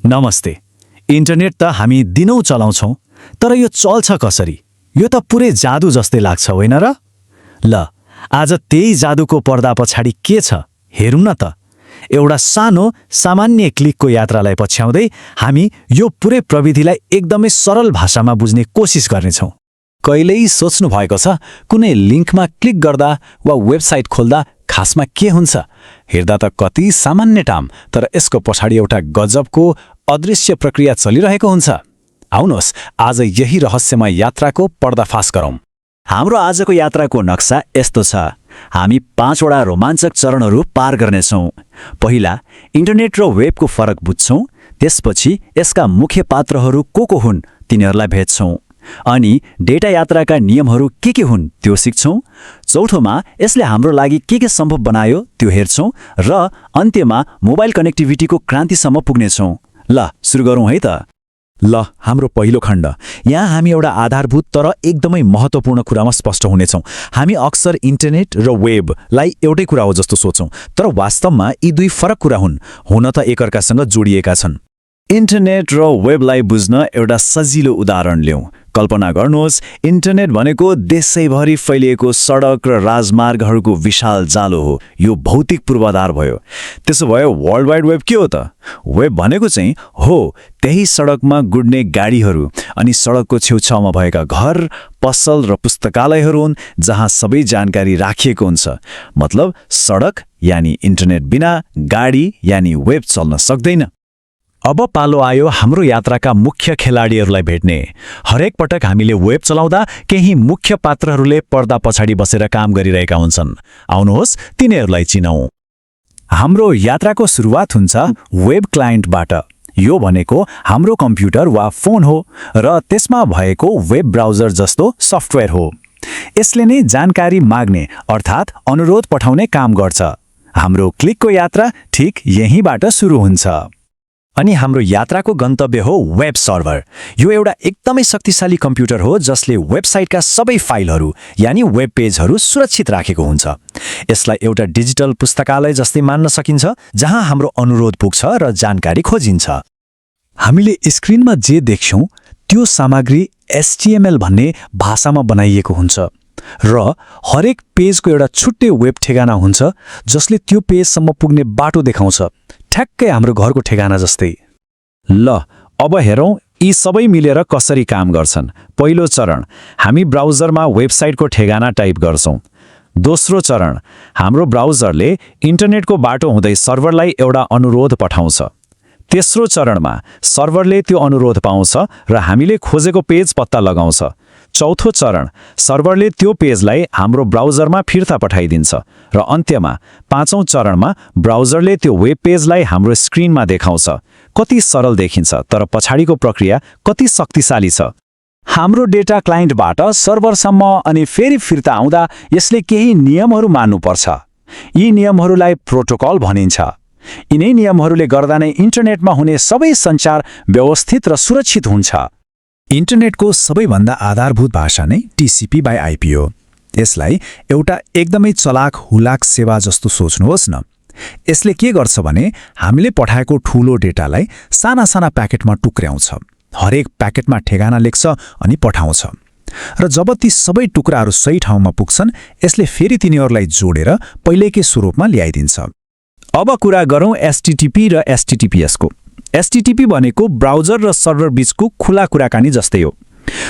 नमस्ते। इन्टरनेट त हामी दिनौं चलाउँछौं, तर यो चल्छ कसरी? यो त पुरै जादु जस्तै लाग्छ होइन र? ल, आज त्यही जादुको पर्दा पछाडि के छ हेरौँ न त। एउटा सानो सामान्य क्लिकको यात्रालाई पछ्याउँदै हामी यो पुरै प्रविधिलाई एकदमै सरल भाषामा बुझ्ने कोसिस गर्नेछौँ। कहिल्यै सोच्नु भएको छ कुनै लिङ्कमा क्लिक गर्दा वा वेबसाइट खोल्दा खासमा के हुन्छ? हेर्दा त कति सामान्य टाम, तर यसको पछाडि एउटा गजबको अदृश्य प्रक्रिया चलिरहेको हुन्छ। आउनुहोस् आज यही रहस्यमय यात्राको पर्दाफास गरौँ। हाम्रो आजको यात्राको नक्सा यस्तो छ। हामी 5 वटा रोमाञ्चक चरणहरू पार गर्नेछौँ। पहिला इन्टरनेट र वेबको फरक बुझ्छौँ, त्यसपछि यसका मुख्य पात्रहरू को हुन् तिनीहरूलाई भेट्छौँ, अनि डेटा यात्राका नियमहरू के हुन् त्यो सिक्छौँ। चौथोमा यसले हाम्रो लागि के सम्भव बनायो त्यो हेर्छौँ, र अन्त्यमा मोबाइल कनेक्टिभिटीको क्रान्तिसम्म पुग्नेछौँ। ल सुरु गरौँ है त। ल, हाम्रो पहिलो खण्ड। यहाँ हामी एउटा आधारभूत तर एकदमै महत्त्वपूर्ण कुरामा स्पष्ट हुनेछौँ। हामी अक्सर इन्टरनेट र वेबलाई एउटै कुरा हो जस्तो सोच्छौँ, तर वास्तवमा यी दुई फरक कुरा हुन् त एकअर्कासँग जोडिएका छन्। इन्टरनेट र वेबलाई बुझ्न एउटा सजिलो उदाहरण लिउँ। कल्पना गर्नुहोस्, इन्टरनेट भनेको देशैभरि फैलिएको सडक र राजमार्गहरूको विशाल जालो हो। यो भौतिक पूर्वाधार भयो। त्यसो भए वर्ल्ड वाइड वेब के हो त? वेब भनेको चाहिँ हो त्यही सडकमा गुड्ने गाडीहरू अनि सडकको छेउछाउमा भएका घर, पसल र पुस्तकालयहरू हुन् जहाँ सबै जानकारी राखिएको हुन्छ। मतलब सडक यानि इन्टरनेट बिना गाडी यानि वेब चल्न सक्दैन। अब पालो आयो हाम्रो यात्राका मुख्य खेलाडीहरूलाई भेट्ने। हरेक पटक हामीले वेब चलाउँदा केही मुख्य पात्रहरूले पर्दा पछाडि बसेर काम गरिरहेका हुन्छन्। आउनुहोस् तिनीहरूलाई चिनौँ। हाम्रो यात्राको सुरुवात हुन्छ वेब क्लाइन्टबाट। यो भनेको हाम्रो कम्प्युटर वा फोन हो र त्यसमा भएको वेब ब्राउजर जस्तो सफ्टवेयर हो। यसले नै जानकारी माग्ने अर्थात् अनुरोध पठाउने काम गर्छ। हाम्रो क्लिकको यात्रा ठिक यहीँबाट सुरु हुन्छ। अनि हाम्रो यात्राको गन्तव्य हो वेब सर्भर। यो एउटा एकदमै शक्तिशाली कम्प्युटर हो जसले वेबसाइटका सबै फाइलहरू यानि वेब पेजहरू सुरक्षित राखेको हुन्छ। यसलाई एउटा डिजिटल पुस्तकालय जस्तै मान्न सकिन्छ जहाँ हाम्रो अनुरोध पुग्छ र जानकारी खोजिन्छ। हामीले स्क्रिनमा जे देख्छौँ त्यो सामग्री HTML भन्ने भाषामा बनाइएको हुन्छ र हरेक पेजको एउटा छुट्टै वेब ठेगाना हुन्छ जसले त्यो पेजसम्म पुग्ने बाटो देखाउँछ, ठ्याक्कै हाम्रो घरको ठेगाना जस्तै। ल, अब हेरौँ यी सबै मिलेर कसरी काम गर्छन्। पहिलो चरण, हामी ब्राउजरमा वेबसाइटको ठेगाना टाइप गर्छौँ। दोस्रो चरण, हाम्रो ब्राउजरले इन्टरनेटको बाटो हुँदै सर्भरलाई एउटा अनुरोध पठाउँछ। तेस्रो चरणमा सर्भरले त्यो अनुरोध पाउँछ र हामीले खोजेको पेज पत्ता लगाउँछ। चौथो चरण, सर्भरले त्यो पेजलाई हाम्रो ब्राउजरमा फिर्ता पठाइदिन्छ र अन्त्यमा पाँचौं चरणमा ब्राउजरले त्यो वेब पेजलाई हाम्रो स्क्रिनमा देखाउँछ। कति सरल देखिन्छ, तर पछाडिको प्रक्रिया कति शक्तिशाली छ। हाम्रो डेटा क्लाइन्टबाट सर्भरसम्म अनि फेरि फिर्ता आउँदा यसले केही नियमहरू मान्नुपर्छ। यी नियमहरूलाई प्रोटोकल भनिन्छ। यिनै नियमहरूले गर्दा नै इन्टरनेटमा हुने सबै सञ्चार व्यवस्थित र सुरक्षित हुन्छ। इन्टरनेटको सबैभन्दा आधारभूत भाषा नै TCP/IP हो। यसलाई एउटा एकदमै चलाक हुलाक सेवा जस्तो सोच्नुहोस् न। यसले के गर्छ भने हामीले पठाएको ठूलो डेटालाई साना साना प्याकेटमा टुक्र्याउँछ। हरेक प्याकेटमा ठेगाना लेख्छ अनि पठाउँछ, र जब ती सबै टुक्राहरू सही ठाउँमा पुग्छन् यसले फेरि तिनीहरूलाई जोडेर पहिलेकै स्वरूपमा ल्याइदिन्छ। अब कुरा गरौँ HTTP र HTTPS को। HTTP भनेको ब्राउजर र सर्भर बीचको खुला कुराकानी जस्तै हो।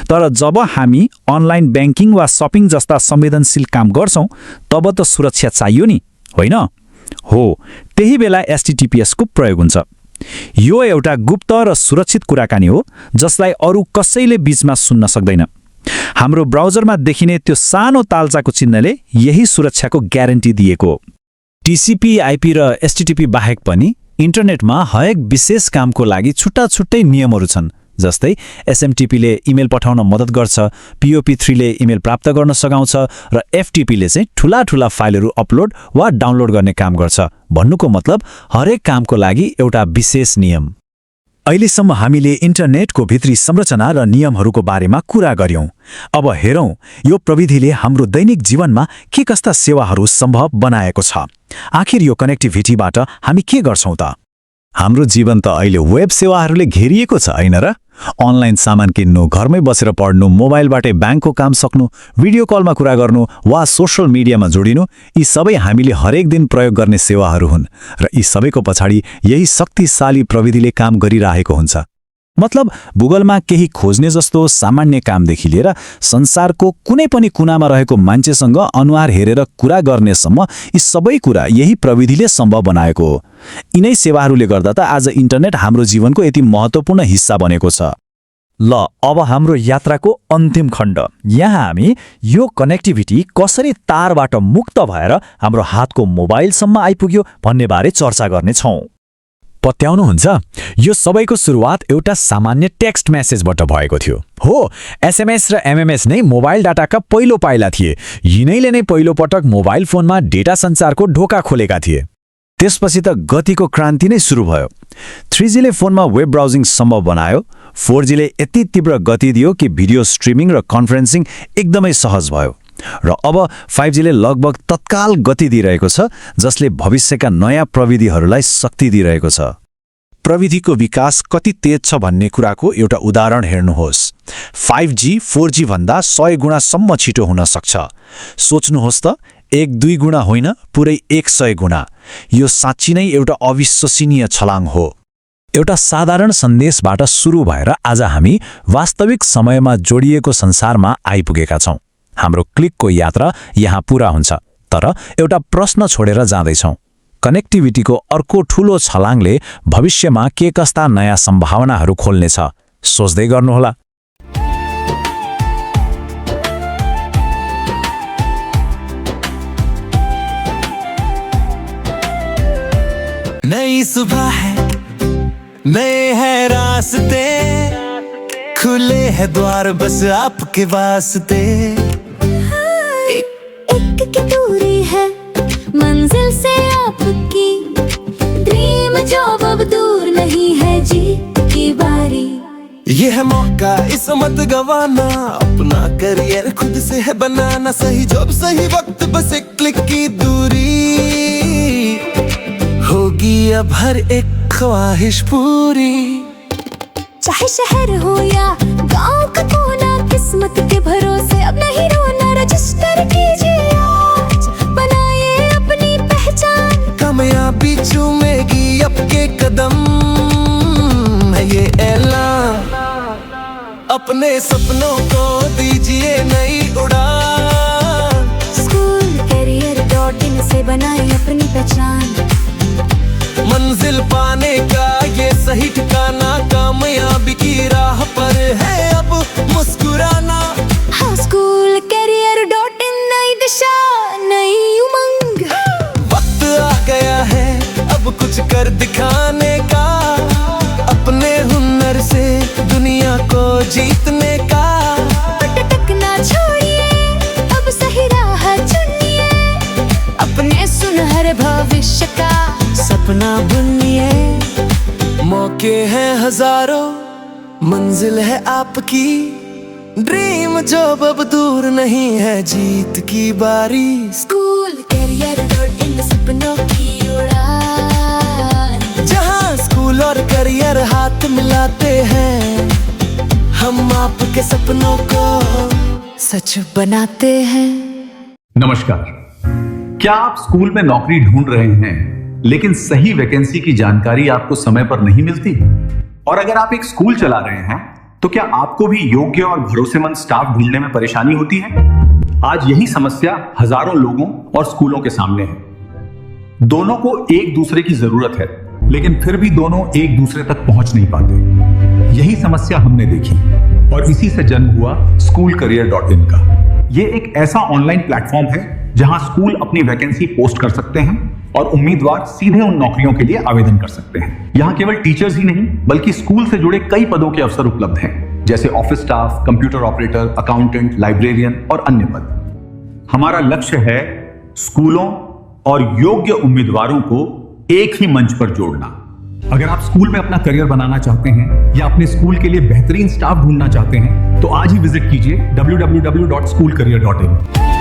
तर जब हामी अनलाइन ब्याङ्किङ वा शपिङ जस्ता संवेदनशील काम गर्छौँ तब त सुरक्षा चाहियो नि, होइन? हो, त्यही बेला HTTPS को प्रयोग हुन्छ। यो एउटा गुप्त र सुरक्षित कुराकानी हो जसलाई अरू कसैले बीचमा सुन्न सक्दैन। हाम्रो ब्राउजरमा देखिने त्यो सानो तालचाको चिन्हले यही सुरक्षाको ग्यारेन्टी दिएको हो। TCP/IP र HTTP बाहेक पनि इन्टरनेटमा हरेक विशेष कामको लागि छुट्टै नियमहरू छन्। जस्तै SMTP ले इमेल पठाउन मद्दत गर्छ, POP3 ले इमेल प्राप्त गर्न सघाउँछ र FTP ले चाहिँ ठूला फाइलहरू अपलोड वा डाउनलोड गर्ने काम गर्छ। भन्नुको मतलब हरेक कामको लागि एउटा विशेष नियम। अहिलेसम्म हामीले इन्टरनेटको भित्री संरचना र नियमहरूको बारेमा कुरा गर्यौं। अब हेरौं यो प्रविधिले हाम्रो दैनिक जीवनमा के कस्ता सेवाहरू सम्भव बनाएको छ। आखिर यो कनेक्टिभिटीबाट हामी के गर्छौं त? हाम्रो जीवन त अहिले वेब सेवाहरूले घेरिएको छ हैन र? अनलाइन सामान किन्नु, घरमै बसेर पढ्नु, मोबाइलबाटै ब्याङ्कको काम सक्नु, भिडियो कलमा कुरा गर्नु वा सोशल मिडियामा जोडिनु, यी सबै हामीले हरेक दिन प्रयोग गर्ने सेवाहरू हुन् र यी सबैको पछाडि यही शक्तिशाली प्रविधिले काम गरिरहेको हुन्छ। मतलब गुगलमा केही खोज्ने जस्तो सामान्य कामदेखि लिएर संसारको कुनै पनि कुनामा रहेको मान्छेसँग अनुहार हेरेर कुरा गर्नेसम्म यी सबै कुरा यही प्रविधिले सम्भव बनाएको हो। यिनै सेवाहरूले गर्दा त आज इन्टरनेट हाम्रो जीवनको यति महत्त्वपूर्ण हिस्सा बनेको छ। ल अब हाम्रो यात्राको अन्तिम खण्ड। यहाँ हामी यो कनेक्टिभिटी कसरी तारबाट मुक्त भएर हाम्रो हातको मोबाइलसम्म आइपुग्यो भन्ने बारे चर्चा गर्नेछौँ। पत्याउनुहुन्छ, यो सबैको सुरुवात एउटा सामान्य टेक्स्ट मेसेजबाट भएको थियो। हो, एसएमएस र एमएमएस नै मोबाइल डाटाका पहिलो पाइला थिए। यिनैले नै पहिलो पटक मोबाइल फोनमा डेटा सञ्चारको ढोका खोलेका थिए। त्यसपछि त गतिको क्रान्ति नै सुरु भयो। 3Gले फोनमा वेब ब्राउजिङ सम्भव बनायो। 4Gले यति तीव्र गति दियो कि भिडियो स्ट्रिमिङ र कन्फरेन्सिङ एकदमै सहज भयो। र अब 5Gले लगभग तत्काल गति दिइरहेको छ, जसले भविष्यका नयाँ प्रविधिहरूलाई शक्ति दिइरहेको छ। प्रविधिको विकास कति तेज छ भन्ने कुराको एउटा उदाहरण हेर्नुहोस्। 5G 4G भन्दा 100 गुणासम्म छिटो हुन सक्छ। सोच्नुहोस् त, 1-2 गुणा होइन, पुरै 100 गुणा। यो साँच्ची नै एउटा अविश्वसनीय छलाङ हो। एउटा साधारण सन्देशबाट सुरु भएर आज हामी वास्तविक समयमा जोडिएको संसारमा आइपुगेका छौँ। हाम्रो क्लिकको यात्रा यहाँ पूरा हुन्छ, तर एउटा प्रश्न छोडेर जाँदैछौँ। कनेक्टिभिटीको अर्को ठूलो छलाङले भविष्यमा के कस्ता नयाँ सम्भावनाहरू खोल्नेछ, सोच्दै गर्नुहोला। नई सुबह है, नए हैं रास्ते, खुले हैं द्वार बस आपके वास्ते। एक की दूरी है मंजिल से आपकी, ड्रीम जॉब अब दूर नहीं है, जी की बारी। ये है मौका, इसे मत गवाना, अपना करियर खुद से है बनाना। सही जॉब सही वक्त, बस एक क्लिक की दूरी, होगी अब हर एक ख्वाहिश पूरी। चाहे शहर हो या गांव का कोना, किस्मत के भरोसे अब नहीं रोना। रजिस्टर कीजिए आज, बनाइए अपनी पहचान, कामयाबी चूमेगी आपके कदम। है ये ऐलान, अपने सपनों को दीजिए नई उड़ान। SchoolCareer.in से बनाइए अपनी पहचान। मंजिल पाने का ये सही ठिकाना, कामयाबी की राह पर है अब मुस्कुराना। हाँ, SchoolCareer.in, नई दिशा नई उमंग। वक्त आ गया है अब कुछ कर दिखाने का, अपने हुनर से दुनिया को जीतने का। अटक ना छोड़िए, अब सही राह चुनिए, अपने सुनहरे भविष्य का सपना बुनिए। मौके हैं हजारों, मंजिल है आपकी, ड्रीम जॉब अब दूर नहीं है, जीत की बारी। SchoolCareer.in, सपनों की उड़ान। जहाँ स्कूल और करियर हाथ मिलाते हैं, हम आपके सपनों को सच बनाते हैं। नमस्कार। क्या आप स्कूल में नौकरी ढूंढ रहे हैं लेकिन सही वैकेंसी की जानकारी आपको समय पर नहीं मिलती? और अगर आप एक स्कूल चला रहे हैं तो क्या आपको भी योग्य और भरोसेमंद स्टाफ ढूंढने में परेशानी होती है? आज यही समस्या हजारों लोगों और स्कूलों के सामने है। दोनों को एक दूसरे की जरूरत है, लेकिन फिर भी दोनों एक दूसरे तक पहुंच नहीं पाते। यही समस्या हमने देखी और इसी से जन्म हुआ SchoolCareer.in का। यह एक ऐसा ऑनलाइन प्लेटफॉर्म है जहां स्कूल अपनी वैकेंसी पोस्ट कर सकते हैं और उम्मीदवार सीधे उन नौकरियों के लिए आवेदन कर सकते हैं। यहाँ केवल टीचर्स ही नहीं बल्कि स्कूल से जुड़े कई पदों के अवसर उपलब्ध हैं, जैसे office staff, computer operator, accountant, librarian और अन्य पद। हमारा लक्ष्य है स्कूलों और योग्य उम्मीदवारों को एक ही मंच पर जोड़ना। अगर आप स्कूल में अपना करियर बनाना चाहते हैं या अपने स्कूल के लिए बेहतरीन स्टाफ ढूंढना चाहते हैं तो आज ही विजिट कीजिए www.schoolcareer.in।